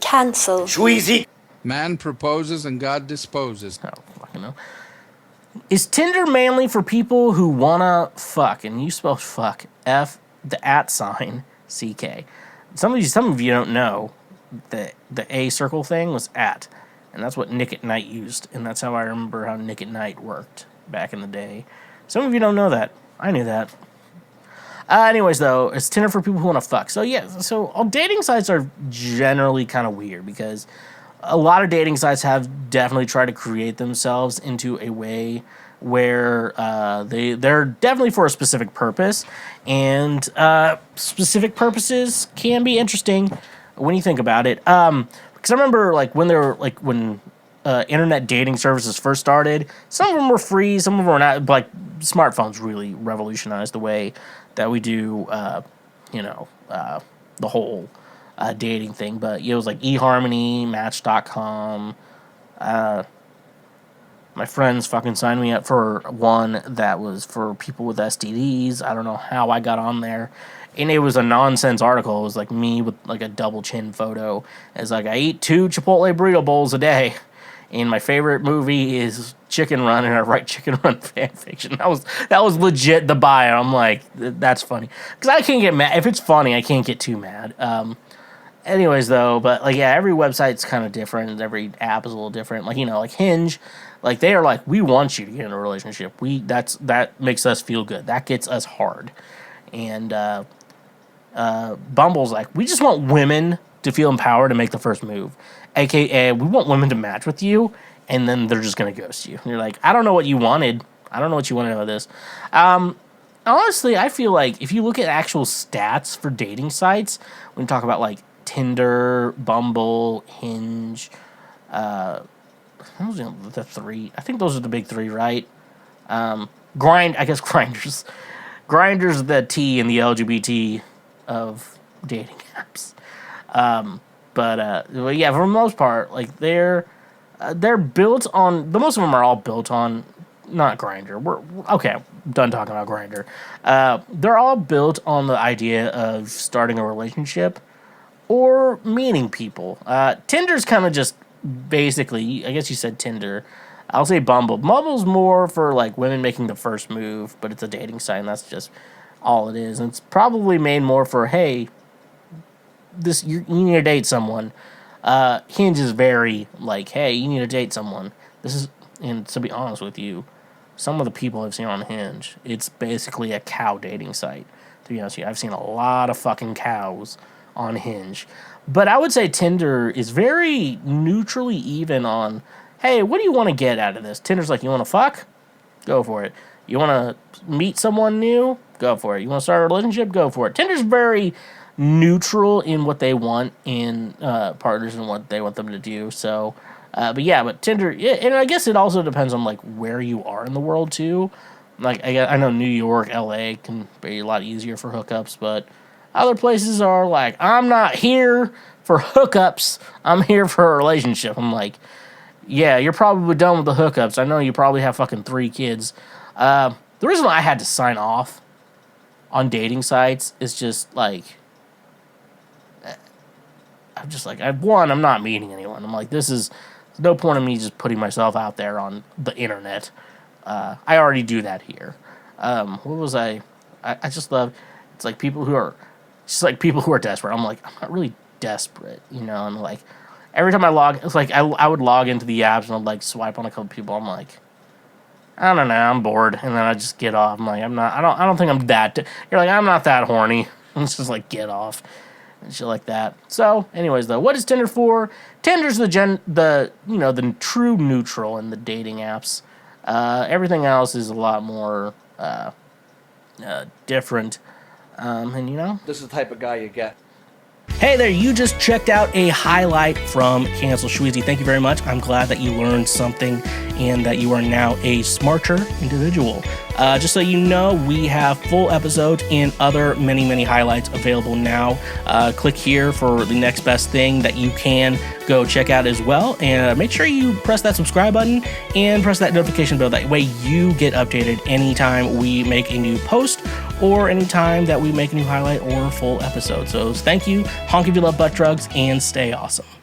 Cancel. Schweezy. Man proposes and God disposes. I don't fucking know. Is Tinder mainly for people who wanna fuck? And you spell fuck, F, the @ CK. Some of you don't know that the A circle thing was at, and that's what Nick at Night used, and that's how I remember how Nick at Night worked back in the day. Some of you don't know that. I knew that. Anyways, though, it's Tinder for people who want to fuck. So, yeah, all dating sites are generally kind of weird because a lot of dating sites have definitely tried to create themselves into a way where they're definitely for a specific purpose, and specific purposes can be interesting when you think about it. Because I remember, when internet dating services first started, some of them were free, some of them were not. Like, smartphones really revolutionized the way that we do, the whole dating thing. But it was like eHarmony, Match.com. My friends fucking signed me up for one that was for people with STDs. I don't know how I got on there. And it was a nonsense article. It was like me with like a double chin photo. It's like, I eat 2 Chipotle burrito bowls a day. And my favorite movie is Chicken Run, and I write Chicken Run fan fiction. That was legit the bio. I'm like, that's funny. Because I can't get mad. If it's funny, I can't get too mad. Anyways, though, but like, yeah, every website's kind of different. Every app is a little different. Like, like Hinge, like they are like, we want you to get in a relationship. That makes us feel good. That gets us hard. And Bumble's like, we just want women to feel empowered to make the first move. AKA, we want women to match with you, and then they're just going to ghost you. And you're like, I don't know what you wanted. I don't know what you wanted out of this. Honestly, I feel like if you look at actual stats for dating sites, when you talk about like Tinder, Bumble, Hinge, those are the 3. I think those are the big 3, right? Grindr's the T in the LGBT of dating apps. But yeah, for the most part, like they're built on. The most of them are all built on, not Grindr. We're okay. I'm done talking about Grindr. They're all built on the idea of starting a relationship or meeting people. Tinder's kind of just basically. I guess you said Tinder. I'll say Bumble. Bumble's more for like women making the first move, but it's a dating site, and that's just all it is. And it's probably made more for, hey, you need to date someone. Hinge is very like, hey, you need to date someone. And to be honest with you, some of the people I've seen on Hinge, it's basically a cow dating site. To be honest with you, I've seen a lot of fucking cows on Hinge. But I would say Tinder is very neutrally even on, hey, what do you want to get out of this? Tinder's like, you want to fuck? Go for it. You want to meet someone new? Go for it. You want to start a relationship? Go for it. Tinder's very neutral in what they want in partners and what they want them to do. So, but Tinder, yeah, and I guess it also depends on like where you are in the world too. Like I know New York, LA can be a lot easier for hookups, but other places are like, I'm not here for hookups. I'm here for a relationship. I'm like, yeah, you're probably done with the hookups. I know you probably have fucking 3 kids. The reason why I had to sign off on dating sites is just like, I'm just like, I'm not meeting anyone. I'm like, there's no point in me just putting myself out there on the internet. I already do that here. What was I just love, it's like people who are desperate. I'm like, I'm not really desperate, and like, every time I log, it's like, I would log into the apps and I'd like swipe on a couple people. I'm like, I don't know, I'm bored. And then I just get off. I'm like, I don't think I'm that, you're like, I'm not that horny. It's just like, get off. And shit like that. So, anyways, though, what is Tinder for? Tinder's the true neutral in the dating apps. Everything else is a lot more different. And This is the type of guy you get. Hey there, you just checked out a highlight from Cancel Schweezy. Thank you very much. I'm glad that you learned something and that you are now a smarter individual. Just so you know, we have full episodes and other many, many highlights available now. Click here for the next best thing that you can go check out as well. And make sure you press that subscribe button and press that notification bell. That way you get updated anytime we make a new post or anytime that we make a new highlight or full episode. So thank you, honk if you love butt drugs, and stay awesome.